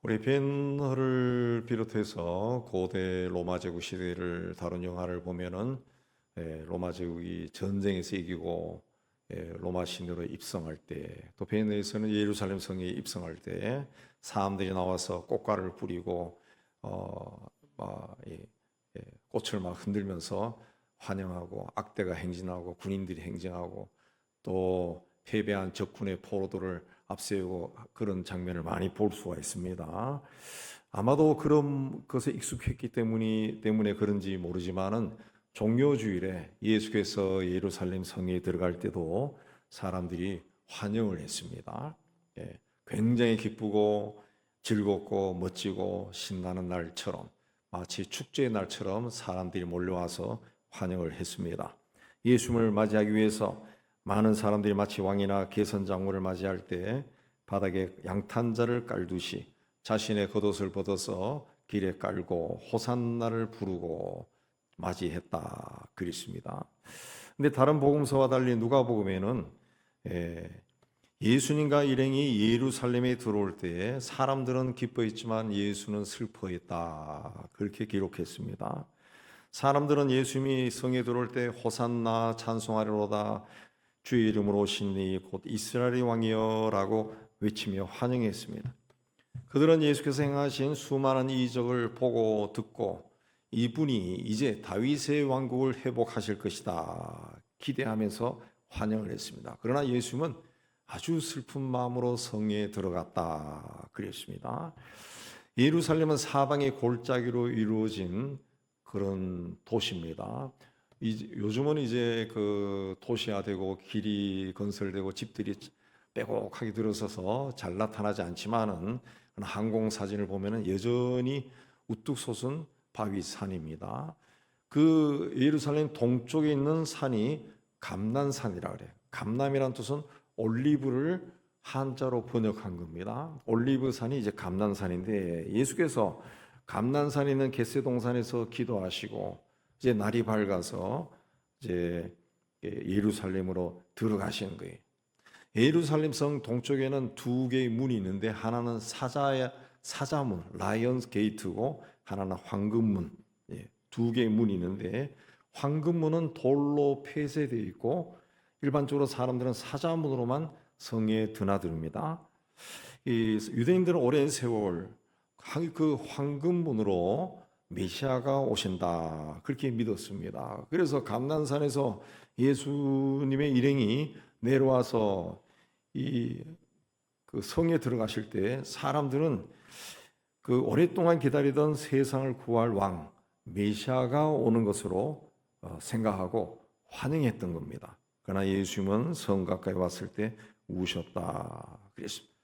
우리 벤허를 비롯해서 고대 로마 제국 시대를 다룬 영화를 보면은 로마 제국이 전쟁에서 이기고 로마 신으로 입성할 때, 또 벤에서는 예루살렘 성에 입성할 때 사람들이 나와서 꽃가루를 뿌리고 꽃을 막 흔들면서 환영하고, 악대가 행진하고 군인들이 행진하고, 또 패배한 적군의 포로들을 앞세우고, 그런 장면을 많이 볼 수가 있습니다. 아마도 그런 것에 익숙했기 때문에 그런지 모르지만은 종료주일에 예수께서 예루살렘 성에 들어갈 때도 사람들이 환영을 했습니다. 굉장히 기쁘고 즐겁고 멋지고 신나는 날처럼, 마치 축제의 날처럼 사람들이 몰려와서 환영을 했습니다. 예수님을 맞이하기 위해서 많은 사람들이 마치 왕이나 개선장군을 맞이할 때 바닥에 양탄자를 깔듯이 자신의 겉옷을 벗어서 길에 깔고 호산나를 부르고 맞이했다 그랬습니다. 근데 다른 복음서와 달리 누가복음에는 예수님과 일행이 예루살렘에 들어올 때 사람들은 기뻐했지만 예수는 슬퍼했다, 그렇게 기록했습니다. 사람들은 예수님이 성에 들어올 때 호산나 찬송하리로다, 주의 이름으로 오신 이 곧 이스라엘의 왕이여 라고 외치며 환영했습니다. 그들은 예수께서 행하신 수많은 이적을 보고 듣고 이분이 이제 다윗의 왕국을 회복하실 것이다 기대하면서 환영을 했습니다. 그러나 예수님은 아주 슬픈 마음으로 성에 들어갔다 그랬습니다. 예루살렘은 사방의 골짜기로 이루어진 그런 도시입니다. 요즘은 이제 그 도시화되고 길이 건설되고 집들이 빼곡하게 들어서서 잘 나타나지 않지만은 항공 사진을 보면은 여전히 우뚝 솟은 바위산입니다. 그 예루살렘 동쪽에 있는 산이 감난산이라 그래요. 감남이란 뜻은 올리브를 한자로 번역한 겁니다. 올리브산이 이제 감난산인데, 예수께서 감난산에 있는 겟세동산에서 기도하시고 이제 날이 밝아서 이제 예루살렘으로 들어가시는 거예요. 예루살렘 성 동쪽에는 두 개의 문이 있는데, 하나는 사자문 라이언스 게이트고 하나는 황금문, 두 개의 문이 있는데 황금문은 돌로 폐쇄되어 있고 일반적으로 사람들은 사자문으로만 성에 드나듭니다. 이 유대인들은 오랜 세월 그 황금문으로 메시아가 오신다 그렇게 믿었습니다. 그래서 감난산에서 예수님의 일행이 내려와서 그 성에 들어가실 때 사람들은 그 오랫동안 기다리던 세상을 구할 왕 메시아가 오는 것으로 생각하고 환영했던 겁니다. 그러나 예수님은 성 가까이 왔을 때 우셨다 그랬습니다.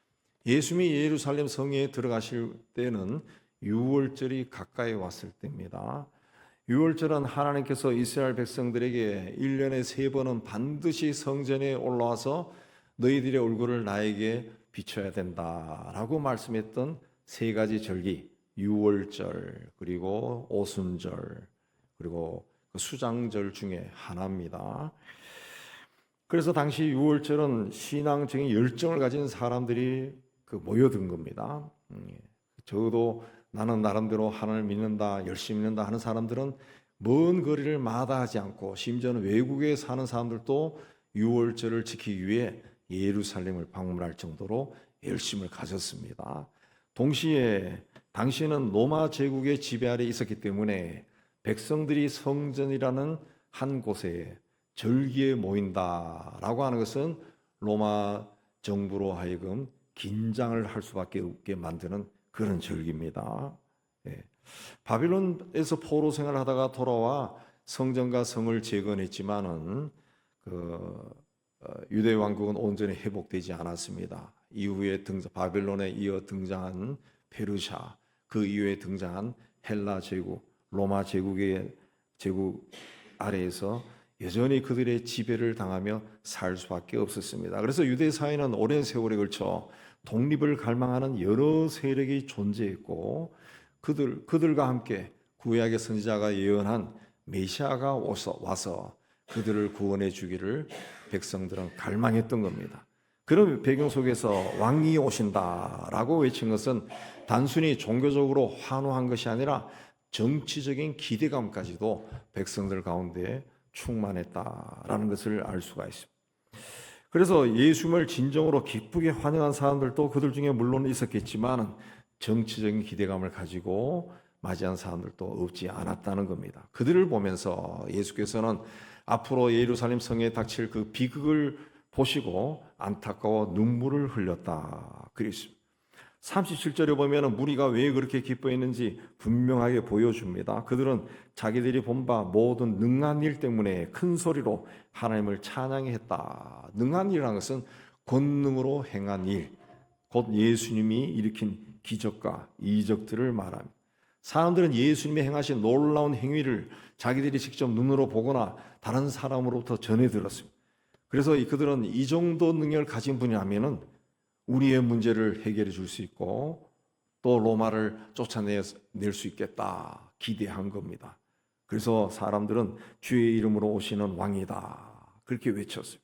예수님이 예루살렘 성에 들어가실 때는 유월절이 가까이 왔을 때입니다. 유월절은 하나님께서 이스라엘 백성들에게 1년에 3번은 반드시 성전에 올라와서 너희들의 얼굴을 나에게 비춰야 된다라고 말씀했던 3가지 절기, 유월절 그리고 오순절 그리고 수장절 중에 하나입니다. 그래서 당시 유월절은 신앙적인 열정을 가진 사람들이 모여든 겁니다. 적어도 나는 나름대로 하나님을 믿는다, 열심히 믿는다 하는 사람들은 먼 거리를 마다하지 않고, 심지어는 외국에 사는 사람들도 유월절을 지키기 위해 예루살렘을 방문할 정도로 열심을 가졌습니다. 동시에 당시에는 로마 제국의 지배 아래 있었기 때문에 백성들이 성전이라는 한 곳에 절기에 모인다라고 하는 것은 로마 정부로 하여금 긴장을 할 수밖에 없게 만드는 그런 절기입니다. 바빌론에서 포로 생활을 하다가 돌아와 성전과 성을 재건했지만은 유대 왕국은 온전히 회복되지 않았습니다. 이후에 바빌론에 이어 등장한 페르시아, 그 이후에 등장한 헬라 제국, 로마 제국의 제국 아래에서 여전히 그들의 지배를 당하며 살 수밖에 없었습니다. 그래서 유대 사회는 오랜 세월에 걸쳐 독립을 갈망하는 여러 세력이 존재했고, 그들과 함께 구약의 선지자가 예언한 메시아가 와서 그들을 구원해 주기를 백성들은 갈망했던 겁니다. 그런 배경 속에서 왕이 오신다라고 외친 것은 단순히 종교적으로 환호한 것이 아니라 정치적인 기대감까지도 백성들 가운데 충만했다라는 것을 알 수가 있습니다. 그래서 예수님을 진정으로 기쁘게 환영한 사람들도 그들 중에 물론 있었겠지만 정치적인 기대감을 가지고 맞이한 사람들도 없지 않았다는 겁니다. 그들을 보면서 예수께서는 앞으로 예루살렘 성에 닥칠 그 비극을 보시고 안타까워 눈물을 흘렸다 그랬습니다. 37절에 보면 무리가 왜 그렇게 기뻐했는지 분명하게 보여줍니다. 그들은 자기들이 본 바 모든 능한 일 때문에 큰 소리로 하나님을 찬양했다. 능한 일이라는 것은 권능으로 행한 일, 곧 예수님이 일으킨 기적과 이적들을 말합니다. 사람들은 예수님이 행하신 놀라운 행위를 자기들이 직접 눈으로 보거나 다른 사람으로부터 전해 들었습니다. 그래서 그들은 이 정도 능력을 가진 분이라면 우리의 문제를 해결해 줄 수 있고 또 로마를 쫓아낼 수 있겠다 기대한 겁니다. 그래서 사람들은 주의 이름으로 오시는 왕이다 그렇게 외쳤어요.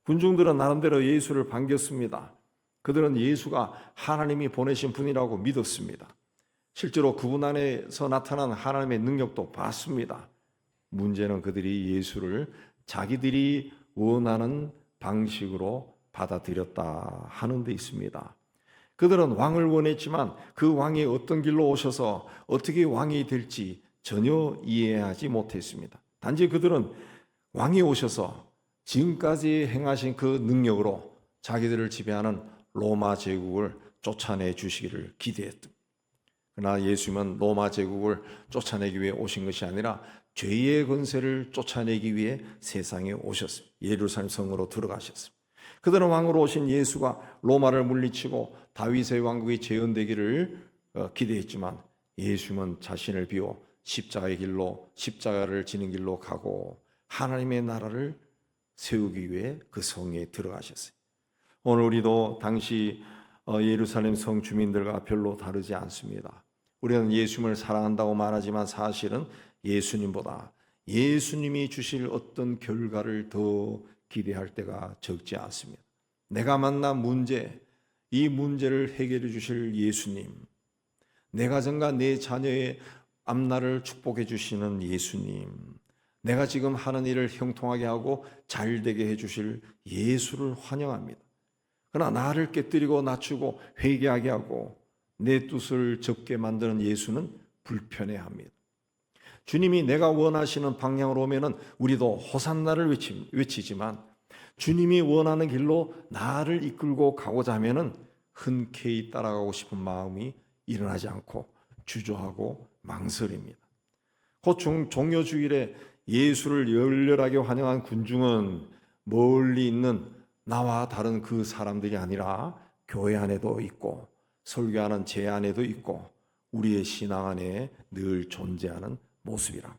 군중들은 나름대로 예수를 반겼습니다. 그들은 예수가 하나님이 보내신 분이라고 믿었습니다. 실제로 그분 안에서 나타난 하나님의 능력도 봤습니다. 문제는 그들이 예수를 자기들이 원하는 방식으로 받아들였다 하는 데 있습니다. 그들은 왕을 원했지만 그 왕이 어떤 길로 오셔서 어떻게 왕이 될지 전혀 이해하지 못했습니다. 단지 그들은 왕이 오셔서 지금까지 행하신 그 능력으로 자기들을 지배하는 로마 제국을 쫓아내 주시기를 기대했다. 그러나 예수님은 로마 제국을 쫓아내기 위해 오신 것이 아니라 죄의 권세를 쫓아내기 위해 세상에 오셨습니다. 예루살렘 성으로 들어가셨습니다. 그들은 왕으로 오신 예수가 로마를 물리치고 다윗의 왕국이 재현되기를 기대했지만 예수님은 자신을 비워 십자가의 길로 십자가를 지는 길로 가고 하나님의 나라를 세우기 위해 그 성에 들어가셨어요. 오늘 우리도 당시 예루살렘 성 주민들과 별로 다르지 않습니다. 우리는 예수님을 사랑한다고 말하지만 사실은 예수님보다 예수님이 주실 어떤 결과를 더 기대할 때가 적지 않습니다. 내가 만난 문제, 이 문제를 해결해 주실 예수님, 내 가정과 내 자녀의 앞날을 축복해 주시는 예수님, 내가 지금 하는 일을 형통하게 하고 잘 되게 해 주실 예수를 환영합니다. 그러나 나를 깨뜨리고 낮추고 회개하게 하고 내 뜻을 접게 만드는 예수는 불편해합니다. 주님이 내가 원하시는 방향으로 오면은 우리도 호산나를 외치지만 주님이 원하는 길로 나를 이끌고 가고자 하면은 흔쾌히 따라가고 싶은 마음이 일어나지 않고 주저하고 망설입니다. 곧 종료주일에 예수를 열렬하게 환영한 군중은 멀리 있는 나와 다른 그 사람들이 아니라 교회 안에도 있고 설교하는 제 안에도 있고 우리의 신앙 안에 늘 존재하는 모습이라.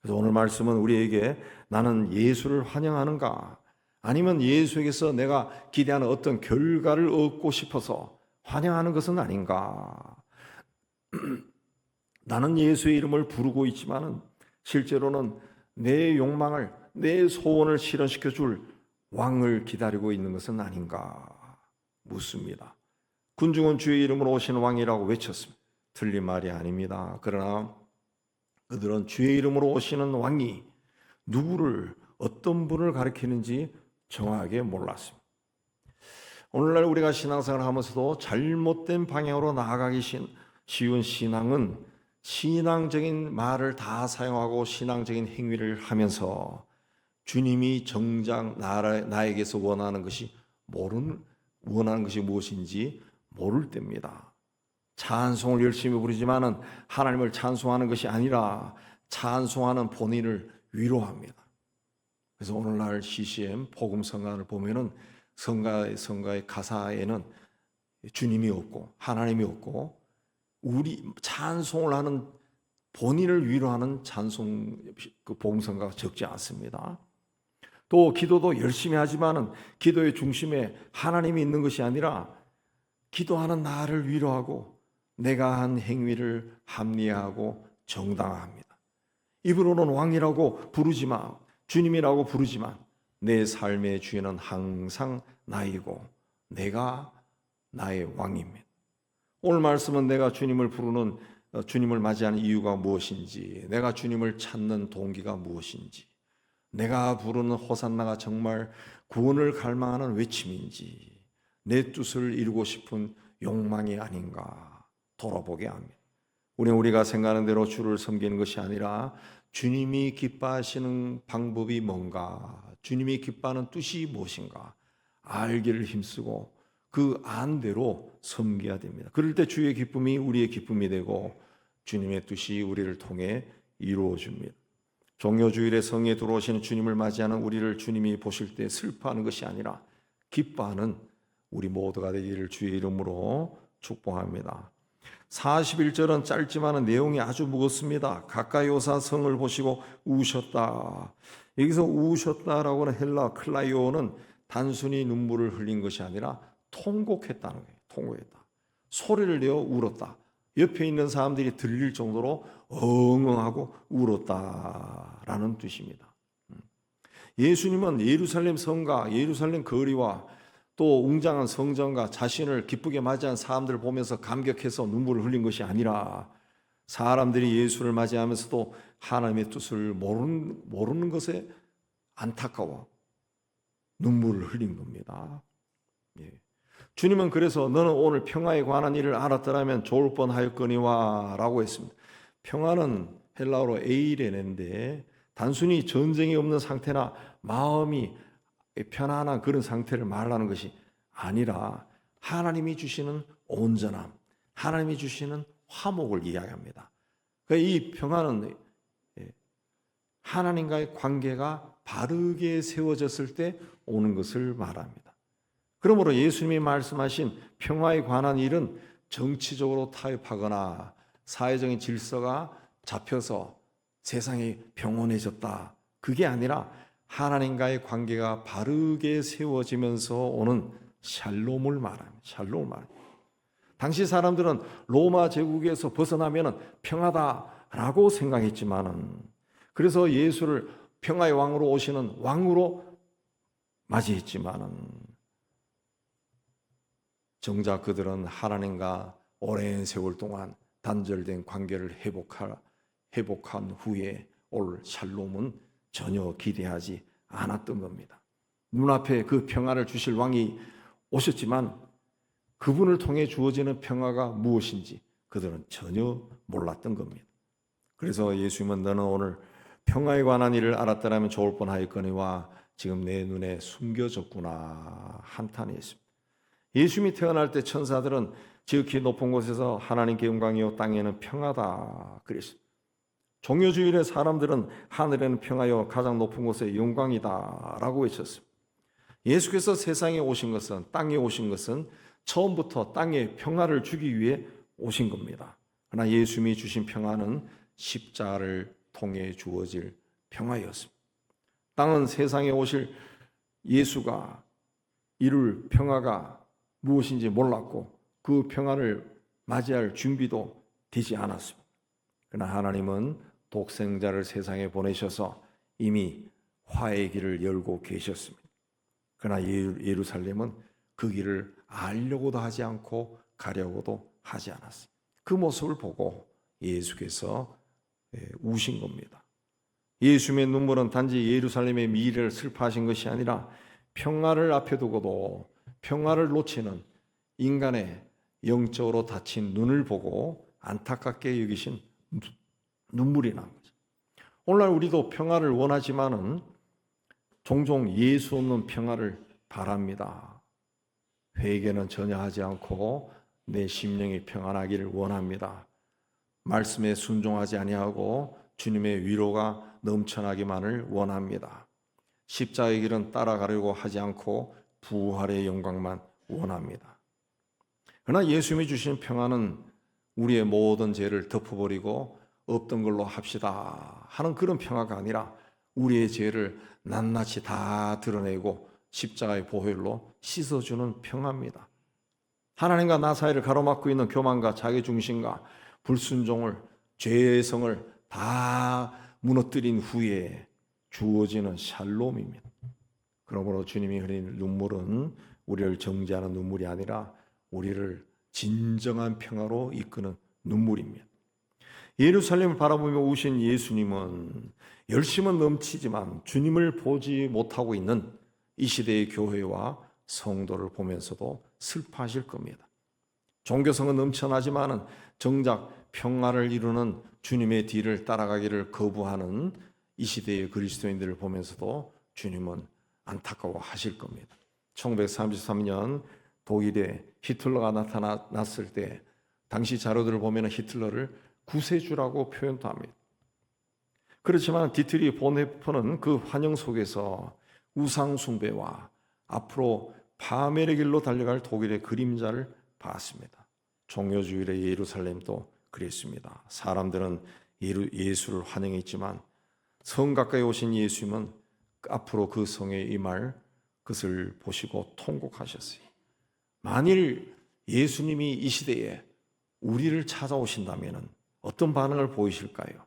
그래서 오늘 말씀은 우리에게 나는 예수를 환영하는가 아니면 예수에게서 내가 기대하는 어떤 결과를 얻고 싶어서 환영하는 것은 아닌가. 나는 예수의 이름을 부르고 있지만은 실제로는 내 욕망을 내 소원을 실현시켜 줄 왕을 기다리고 있는 것은 아닌가 묻습니다. 군중은 주의 이름으로 오시는 왕이라고 외쳤습니다. 틀린 말이 아닙니다. 그러나 그들은 주의 이름으로 오시는 왕이 누구를 어떤 분을 가리키는지 정확하게 몰랐습니다. 오늘날 우리가 신앙생활을 하면서도 잘못된 방향으로 나아가기 쉬운 신앙은 신앙적인 말을 다 사용하고 신앙적인 행위를 하면서 주님이 정작 나에게서 원하는 것이 무엇인지 모를 때입니다. 찬송을 열심히 부르지만은 하나님을 찬송하는 것이 아니라 찬송하는 본인을 위로합니다. 그래서 오늘날 CCM 복음성가를 보면은 성가의 가사에는 주님이 없고 하나님이 없고 우리 찬송을 하는 본인을 위로하는 찬송 그 복음성가가 적지 않습니다. 또 기도도 열심히 하지만은 기도의 중심에 하나님이 있는 것이 아니라 기도하는 나를 위로하고 내가 한 행위를 합리화하고 정당화합니다. 입으로는 왕이라고 부르지만 주님이라고 부르지만 내 삶의 주인은 항상 나이고 내가 나의 왕입니다. 오늘 말씀은 내가 주님을 부르는 주님을 맞이하는 이유가 무엇인지, 내가 주님을 찾는 동기가 무엇인지, 내가 부르는 호산나가 정말 구원을 갈망하는 외침인지, 내 뜻을 이루고 싶은 욕망이 아닌가 돌아보게 합니다. 우리가 생각하는 대로 주를 섬기는 것이 아니라 주님이 기뻐하시는 방법이 뭔가, 주님이 기뻐하는 뜻이 무엇인가 알기를 힘쓰고 그 안대로 섬겨야 됩니다. 그럴 때 주의 기쁨이 우리의 기쁨이 되고 주님의 뜻이 우리를 통해 이루어집니다. 종료주일에 성에 들어오시는 주님을 맞이하는 우리를 주님이 보실 때 슬퍼하는 것이 아니라 기뻐하는 우리 모두가 되기를 주의 이름으로 축복합니다. 41절은 짧지만 내용이 아주 무겁습니다. 가까이 오사 성을 보시고 우셨다. 여기서 우셨다라고는 헬라 클라이오는 단순히 눈물을 흘린 것이 아니라 통곡했다는 거예요. 통곡했다. 소리를 내어 울었다. 옆에 있는 사람들이 들릴 정도로 엉엉하고 울었다라는 뜻입니다. 예수님은 예루살렘 성과 예루살렘 거리와 또 웅장한 성전과 자신을 기쁘게 맞이한 사람들을 보면서 감격해서 눈물을 흘린 것이 아니라 사람들이 예수를 맞이하면서도 하나님의 뜻을 모르는 것에 안타까워 눈물을 흘린 겁니다. 예. 주님은 그래서 너는 오늘 평화에 관한 일을 알았더라면 좋을 뻔하였거니와 라고 했습니다. 평화는 헬라어로 에이레네인데 단순히 전쟁이 없는 상태나 마음이 편안한 그런 상태를 말하는 것이 아니라 하나님이 주시는 온전함, 하나님이 주시는 화목을 이야기합니다. 이 평화는 하나님과의 관계가 바르게 세워졌을 때 오는 것을 말합니다. 그러므로 예수님이 말씀하신 평화에 관한 일은 정치적으로 타협하거나 사회적인 질서가 잡혀서 세상이 평온해졌다, 그게 아니라 하나님과의 관계가 바르게 세워지면서 오는 샬롬을 말합니다. 샬롬을 말합니다. 당시 사람들은 로마 제국에서 벗어나면 평화다라고 생각했지만은, 그래서 예수를 평화의 왕으로 오시는 왕으로 맞이했지만은 정작 그들은 하나님과 오랜 세월 동안 단절된 관계를 회복한 후에 올 샬롬은 전혀 기대하지 않았던 겁니다. 눈앞에 그 평화를 주실 왕이 오셨지만 그분을 통해 주어지는 평화가 무엇인지 그들은 전혀 몰랐던 겁니다. 그래서 예수님은 너는 오늘 평화에 관한 일을 알았더라면 좋을 뻔하였거니와 지금 내 눈에 숨겨졌구나 한탄했습니다. 예수님이 태어날 때 천사들은 지극히 높은 곳에서 하나님께 영광이요 땅에는 평화다 그랬습니다. 종료주일에 사람들은 하늘에는 평화요 가장 높은 곳에 영광이다 라고 외쳤습니다. 예수께서 세상에 오신 것은, 땅에 오신 것은 처음부터 땅에 평화를 주기 위해 오신 겁니다. 그러나 예수님이 주신 평화는 십자가를 통해 주어질 평화였습니다. 땅은 세상에 오실 예수가 이룰 평화가 무엇인지 몰랐고 그 평화를 맞이할 준비도 되지 않았습니다. 그러나 하나님은 독생자를 세상에 보내셔서 이미 화해의 길을 열고 계셨습니다. 그러나 예루살렘은 그 길을 알려고도 하지 않고 가려고도 하지 않았습니다. 그 모습을 보고 예수께서 우신 겁니다. 예수님의 눈물은 단지 예루살렘의 미래를 슬퍼하신 것이 아니라 평화를 앞에 두고도 평화를 놓치는 인간의 영적으로 다친 눈을 보고 안타깝게 여기신 눈물이 난 거죠. 오늘날 우리도 평화를 원하지만은 종종 예수 없는 평화를 바랍니다. 회개는 전혀 하지 않고 내 심령이 평안하기를 원합니다. 말씀에 순종하지 아니하고 주님의 위로가 넘쳐나기만을 원합니다. 십자가의 길은 따라가려고 하지 않고 부활의 영광만 원합니다. 그러나 예수님이 주신 평안은 우리의 모든 죄를 덮어버리고 없던 걸로 합시다 하는 그런 평화가 아니라 우리의 죄를 낱낱이 다 드러내고 십자가의 보혈로 씻어주는 평화입니다. 하나님과 나 사이를 가로막고 있는 교만과 자기중심과 불순종을, 죄의 성을 다 무너뜨린 후에 주어지는 샬롬입니다. 그러므로 주님이 흘린 눈물은 우리를 정죄하는 눈물이 아니라 우리를 진정한 평화로 이끄는 눈물입니다. 예루살렘을 바라보며 우신 예수님은 열심은 넘치지만 주님을 보지 못하고 있는 이 시대의 교회와 성도를 보면서도 슬퍼하실 겁니다. 종교성은 넘쳐나지만 정작 평화를 이루는 주님의 뒤를 따라가기를 거부하는 이 시대의 그리스도인들을 보면서도 주님은 안타까워하실 겁니다. 1933년 독일에 히틀러가 나타났을 때 당시 자료들을 보면 히틀러를 구세주라고 표현도 합니다. 그렇지만 디트리 본헤퍼는 그 환영 속에서 우상 숭배와 앞으로 파멸의 길로 달려갈 독일의 그림자를 봤습니다. 종교주의의 예루살렘도 그랬습니다. 사람들은 예수를 환영했지만 성 가까이 오신 예수님은 앞으로 그 성에 임할 것을 보시고 통곡하셨어요. 만일 예수님이 이 시대에 우리를 찾아오신다면 어떤 반응을 보이실까요?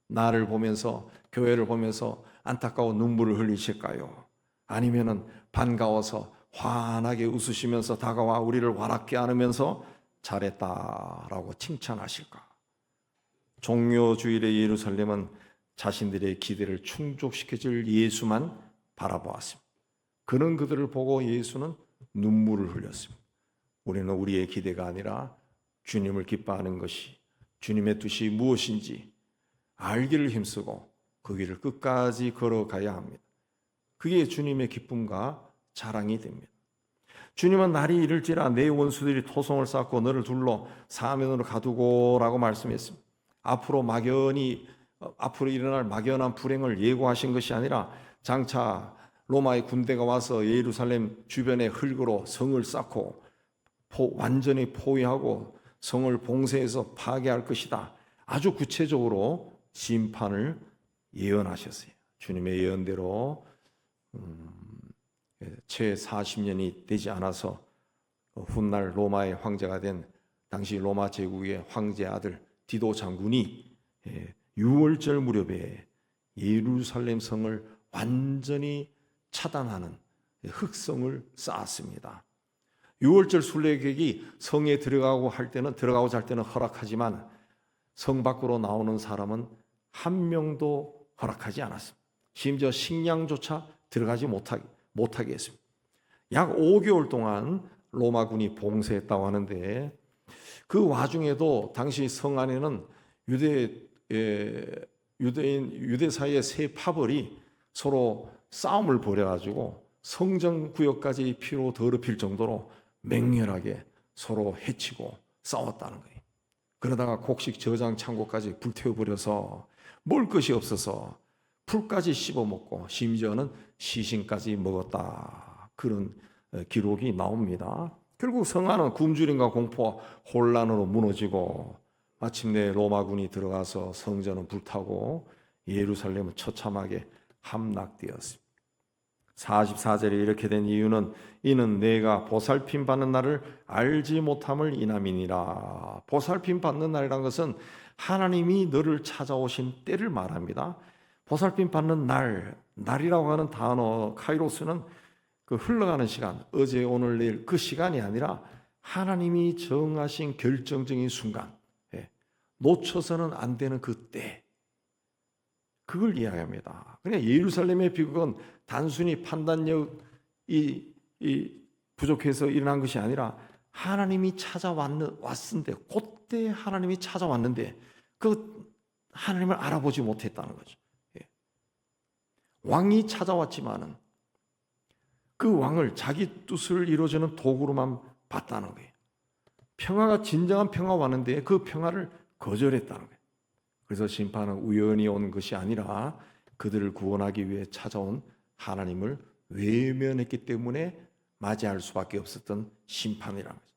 나를 보면서, 교회를 보면서 안타까워 눈물을 흘리실까요? 아니면은 반가워서 환하게 웃으시면서 다가와 우리를 와랍게 안으면서 잘했다라고 칭찬하실까? 종교주의의 예루살렘은 자신들의 기대를 충족시켜줄 예수만 바라보았습니다. 그는 그들을 보고 예수는 눈물을 흘렸습니다. 우리는 우리의 기대가 아니라 주님을 기뻐하는 것이, 주님의 뜻이 무엇인지 알기를 힘쓰고 그 길을 끝까지 걸어가야 합니다. 그게 주님의 기쁨과 자랑이 됩니다. 주님은 날이 이를지라 내 원수들이 토성을 쌓고 너를 둘러 사면으로 가두고라고 말씀했습니다. 앞으로 일어날 막연한 불행을 예고하신 것이 아니라 장차 로마의 군대가 와서 예루살렘 주변에 흙으로 성을 쌓고 완전히 포위하고 성을 봉쇄해서 파괴할 것이다. 아주 구체적으로 심판을 예언하셨어요. 주님의 예언대로 채 40년이 되지 않아서 훗날 로마의 황제가 된 당시 로마 제국의 황제 아들 디도 장군이 6월절 무렵에 예루살렘 성을 완전히 차단하는 흑성을 쌓았습니다. 6월절 순례객이 성에 들어가고자 할 때는 허락하지만 성 밖으로 나오는 사람은 한 명도 허락하지 않았습니다. 심지어 식량조차 들어가지 못하게 했습니다. 약 5개월 동안 로마군이 봉쇄했다고 하는데 그 와중에도 당시 성 안에는 유대 사이의 세 파벌이 서로 싸움을 벌여가지고 성전 구역까지 피로 더럽힐 정도로 맹렬하게 서로 해치고 싸웠다는 거예요. 그러다가 곡식 저장 창고까지 불태워버려서 먹을 것이 없어서 풀까지 씹어먹고 심지어는 시신까지 먹었다. 그런 기록이 나옵니다. 결국 성안은 굶주림과 공포와 혼란으로 무너지고 마침내 로마군이 들어가서 성전은 불타고 예루살렘은 처참하게 함락되었습니다. 44절에 이렇게 된 이유는 이는 내가 보살핌 받는 날을 알지 못함을 인함이니라. 보살핌 받는 날이란 것은 하나님이 너를 찾아오신 때를 말합니다. 보살핌 받는 날이라고 하는 단어 카이로스는 그 흘러가는 시간, 어제 오늘 내일 그 시간이 아니라 하나님이 정하신 결정적인 순간, 놓쳐서는 안 되는 그 때, 그걸 이야기합니다. 그냥 예루살렘의 비극은 단순히 판단력이 부족해서 일어난 것이 아니라 하나님이 찾아왔는데, 그때 하나님이 찾아왔는데 그 하나님을 알아보지 못했다는 거죠. 왕이 찾아왔지만은 그 왕을 자기 뜻을 이루어주는 도구로만 봤다는 거예요. 평화가 진정한 평화가 왔는데 그 평화를 거절했다는 거예요. 그래서 심판은 우연히 온 것이 아니라 그들을 구원하기 위해 찾아온 하나님을 외면했기 때문에 맞이할 수밖에 없었던 심판이라는 거죠.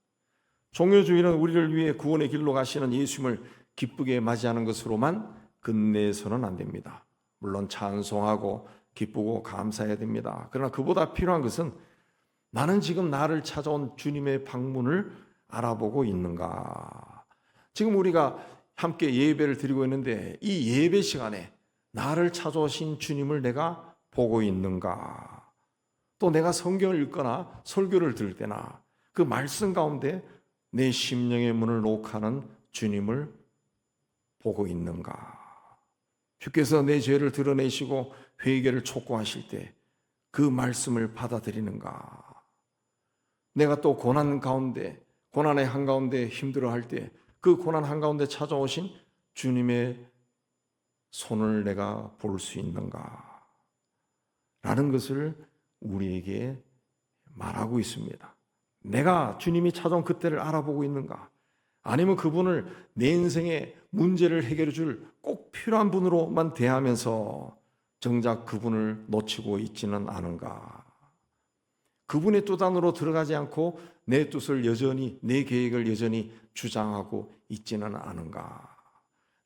종교주의는 우리를 위해 구원의 길로 가시는 예수님을 기쁘게 맞이하는 것으로만 끝내서는 안 됩니다. 물론 찬송하고 기쁘고 감사해야 됩니다. 그러나 그보다 필요한 것은 나는 지금 나를 찾아온 주님의 방문을 알아보고 있는가? 지금 우리가 함께 예배를 드리고 있는데 이 예배 시간에 나를 찾아오신 주님을 내가 보고 있는가? 또 내가 성경을 읽거나 설교를 들을 때나 그 말씀 가운데 내 심령의 문을 녹하는 주님을 보고 있는가? 주께서 내 죄를 드러내시고 회개를 촉구하실 때 그 말씀을 받아들이는가? 내가 또 고난 가운데, 고난의 한가운데 힘들어할 때 그 고난 한가운데 찾아오신 주님의 손을 내가 볼 수 있는가? 라는 것을 우리에게 말하고 있습니다. 내가 주님이 찾아온 그때를 알아보고 있는가? 아니면 그분을 내 인생의 문제를 해결해 줄 꼭 필요한 분으로만 대하면서 정작 그분을 놓치고 있지는 않은가? 그분의 뜻 안으로 들어가지 않고 내 뜻을 여전히, 내 계획을 여전히 주장하고 있지는 않은가?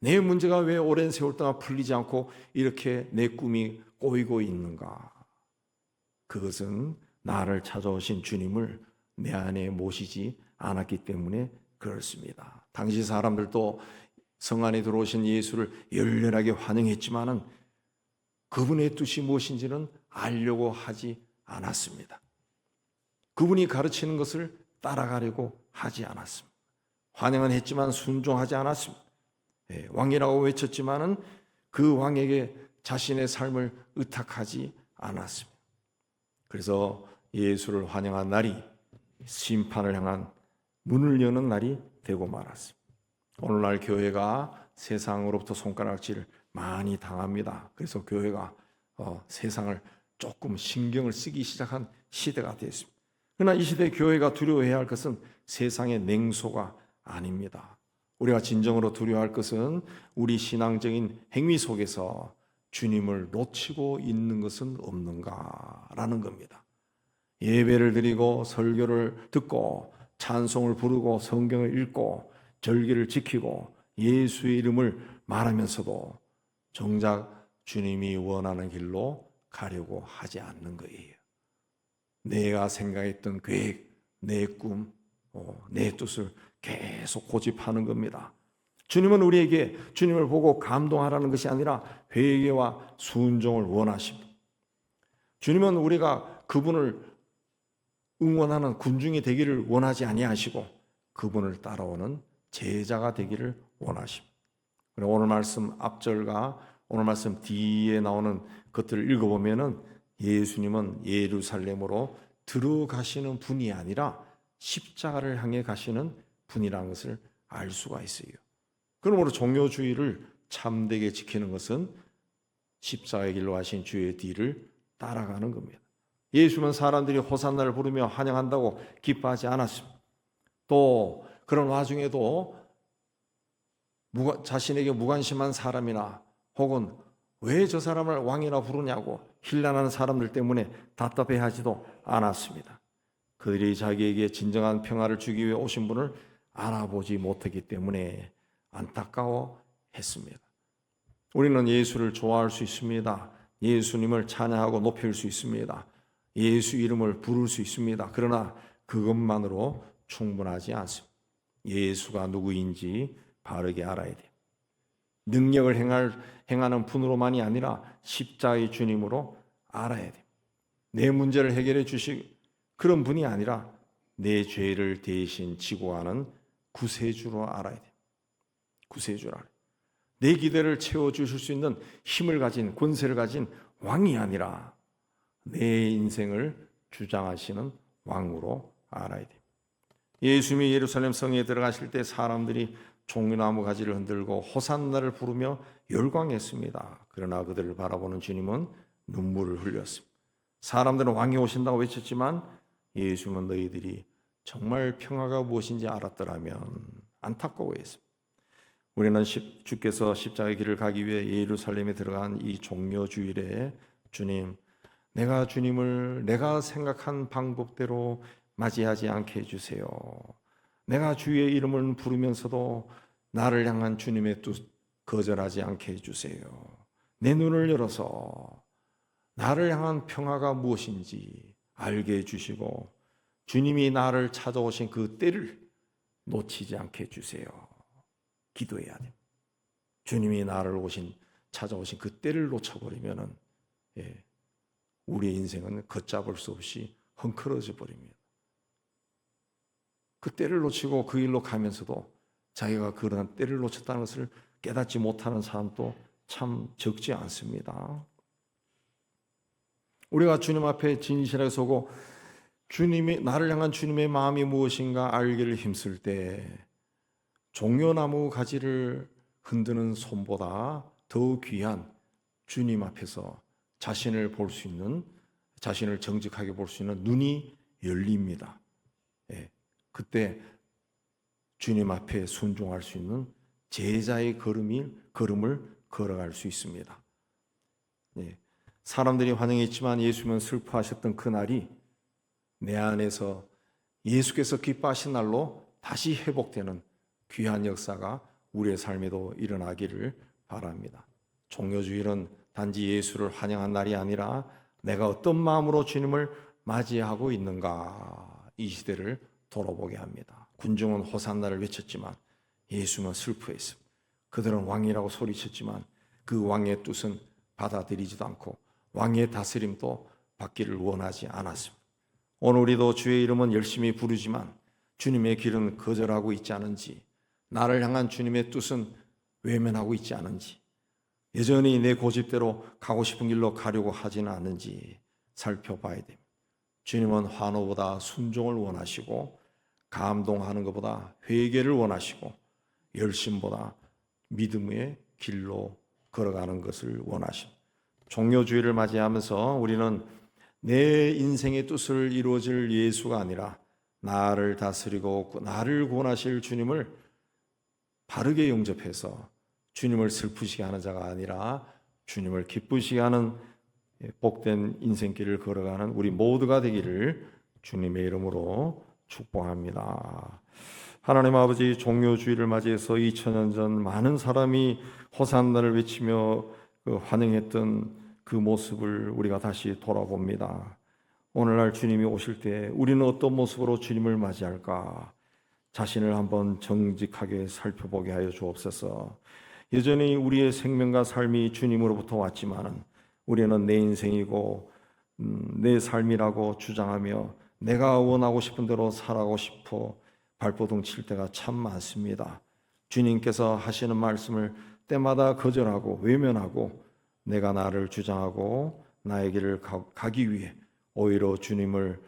내 문제가 왜 오랜 세월 동안 풀리지 않고 이렇게 내 꿈이 꼬이고 있는가? 그것은 나를 찾아오신 주님을 내 안에 모시지 않았기 때문에 그렇습니다. 당시 사람들도 성 안에 들어오신 예수를 열렬하게 환영했지만은 그분의 뜻이 무엇인지는 알려고 하지 않았습니다. 그분이 가르치는 것을 따라가려고 하지 않았습니다. 환영은 했지만 순종하지 않았습니다. 왕이라고 외쳤지만은 그 왕에게 자신의 삶을 의탁하지 않았습니다. 그래서 예수를 환영한 날이 심판을 향한 문을 여는 날이 되고 말았습니다. 오늘날 교회가 세상으로부터 손가락질을 많이 당합니다. 그래서 교회가 세상을 조금 신경을 쓰기 시작한 시대가 되었습니다. 그러나 이 시대 교회가 두려워해야 할 것은 세상의 냉소가 아닙니다. 우리가 진정으로 두려워할 것은 우리 신앙적인 행위 속에서 주님을 놓치고 있는 것은 없는가라는 겁니다. 예배를 드리고 설교를 듣고 찬송을 부르고 성경을 읽고 절기를 지키고 예수의 이름을 말하면서도 정작 주님이 원하는 길로 가려고 하지 않는 거예요. 내가 생각했던 계획, 내 꿈, 내 뜻을 계속 고집하는 겁니다. 주님은 우리에게 주님을 보고 감동하라는 것이 아니라 회개와 순종을 원하십니다. 주님은 우리가 그분을 응원하는 군중이 되기를 원하지 아니하시고 그분을 따라오는 제자가 되기를 원하십니다. 오늘 말씀 앞절과 오늘 말씀 뒤에 나오는 것들을 읽어보면은 예수님은 예루살렘으로 들어가시는 분이 아니라 십자가를 향해 가시는 분이라는 것을 알 수가 있어요. 그러므로 종교주의를 참되게 지키는 것은 십자가의 길로 하신 주의 뒤를 따라가는 겁니다. 예수는 사람들이 호산나를 부르며 환영한다고 기뻐하지 않았습니다. 또 그런 와중에도 자신에게 무관심한 사람이나 혹은 왜 저 사람을 왕이라 부르냐고 힐난하는 사람들 때문에 답답해하지도 않았습니다. 그들이 자기에게 진정한 평화를 주기 위해 오신 분을 알아보지 못했기 때문에 안타까워했습니다. 우리는 예수를 좋아할 수 있습니다. 예수님을 찬양하고 높일 수 있습니다. 예수 이름을 부를 수 있습니다. 그러나 그것만으로 충분하지 않습니다. 예수가 누구인지 바르게 알아야 돼요. 능력을 행하는 분으로만이 아니라 십자가의 주님으로 알아야 돼요. 내 문제를 해결해 주실 그런 분이 아니라 내 죄를 대신 지고 가는 구세주로 알아야 돼요. 구세주로 알아야 돼요. 내 기대를 채워주실 수 있는 힘을 가진 권세를 가진 왕이 아니라 내 인생을 주장하시는 왕으로 알아야 돼요. 예수님이 예루살렘 성에 들어가실 때 사람들이 종려나무 가지를 흔들고 호산나를 부르며 열광했습니다. 그러나 그들을 바라보는 주님은 눈물을 흘렸습니다. 사람들은 왕이 오신다고 외쳤지만 예수님은 너희들이 정말 평화가 무엇인지 알았더라면 안타까워했습니다. 우리는 주께서 십자가의 길을 가기 위해 예루살렘에 들어간 이 종려주일에 주님, 내가 주님을 내가 생각한 방법대로 맞이하지 않게 해주세요. 내가 주의 이름을 부르면서도 나를 향한 주님의 뜻 거절하지 않게 해주세요. 내 눈을 열어서 나를 향한 평화가 무엇인지 알게 해주시고 주님이 나를 찾아오신 그 때를 놓치지 않게 해주세요. 기도해야 돼요. 주님이 나를 찾아오신 그 때를 놓쳐버리면은 우리의 인생은 걷잡을 수 없이 헝클어져 버립니다. 그 때를 놓치고 그 일로 가면서도 자기가 그런 때를 놓쳤다는 것을 깨닫지 못하는 사람도 참 적지 않습니다. 우리가 주님 앞에 진실하게 서고 주님이 나를 향한 주님의 마음이 무엇인가 알기를 힘쓸 때 종려나무 가지를 흔드는 손보다 더 귀한 주님 앞에서 자신을 볼 수 있는, 자신을 정직하게 볼 수 있는 눈이 열립니다. 예, 그때 주님 앞에 순종할 수 있는 제자의 걸음을 걸어갈 수 있습니다. 예, 사람들이 환영했지만 예수님은 슬퍼하셨던 그 날이 내 안에서 예수께서 기뻐하신 날로 다시 회복되는 귀한 역사가 우리의 삶에도 일어나기를 바랍니다. 종료주일은 단지 예수를 환영한 날이 아니라 내가 어떤 마음으로 주님을 맞이하고 있는가, 이 시대를 돌아보게 합니다. 군중은 호산나를 외쳤지만 예수는 슬퍼했습니다. 그들은 왕이라고 소리쳤지만 그 왕의 뜻은 받아들이지도 않고 왕의 다스림도 받기를 원하지 않았습니다. 오늘 우리도 주의 이름은 열심히 부르지만 주님의 길은 거절하고 있지 않은지, 나를 향한 주님의 뜻은 외면하고 있지 않은지, 여전히 내 고집대로 가고 싶은 길로 가려고 하지는 않은지 살펴봐야 됩니다. 주님은 환호보다 순종을 원하시고, 감동하는 것보다 회개를 원하시고, 열심보다 믿음의 길로 걸어가는 것을 원하십니다. 종료주의를 맞이하면서 우리는 내 인생의 뜻을 이루어질 예수가 아니라 나를 다스리고 나를 구원하실 주님을 바르게 영접해서 주님을 슬프시게 하는 자가 아니라 주님을 기쁘시게 하는 복된 인생길을 걸어가는 우리 모두가 되기를 주님의 이름으로 축복합니다. 하나님 아버지, 종료주의를 맞이해서 2000년 전 많은 사람이 호산나를 외치며 환영했던 그 모습을 우리가 다시 돌아봅니다. 오늘날 주님이 오실 때 우리는 어떤 모습으로 주님을 맞이할까? 자신을 한번 정직하게 살펴보게 하여 주옵소서. 여전히 우리의 생명과 삶이 주님으로부터 왔지만 우리는 내 인생이고 내 삶이라고 주장하며 내가 원하고 싶은 대로 살아가고 싶어 발버둥 칠 때가 참 많습니다. 주님께서 하시는 말씀을 때마다 거절하고 외면하고 내가 나를 주장하고 나의 길을 가기 위해 오히려 주님의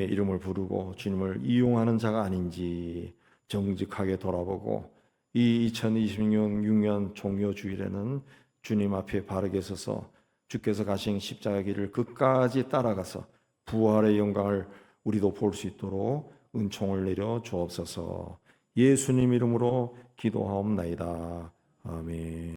이름을 부르고 주님을 이용하는 자가 아닌지 정직하게 돌아보고 이 2026년 종료주일에는 주님 앞에 바르게 서서 주께서 가신 십자가 길을 끝까지 따라가서 부활의 영광을 우리도 볼 수 있도록 은총을 내려 주옵소서. 예수님 이름으로 기도하옵나이다. 아멘.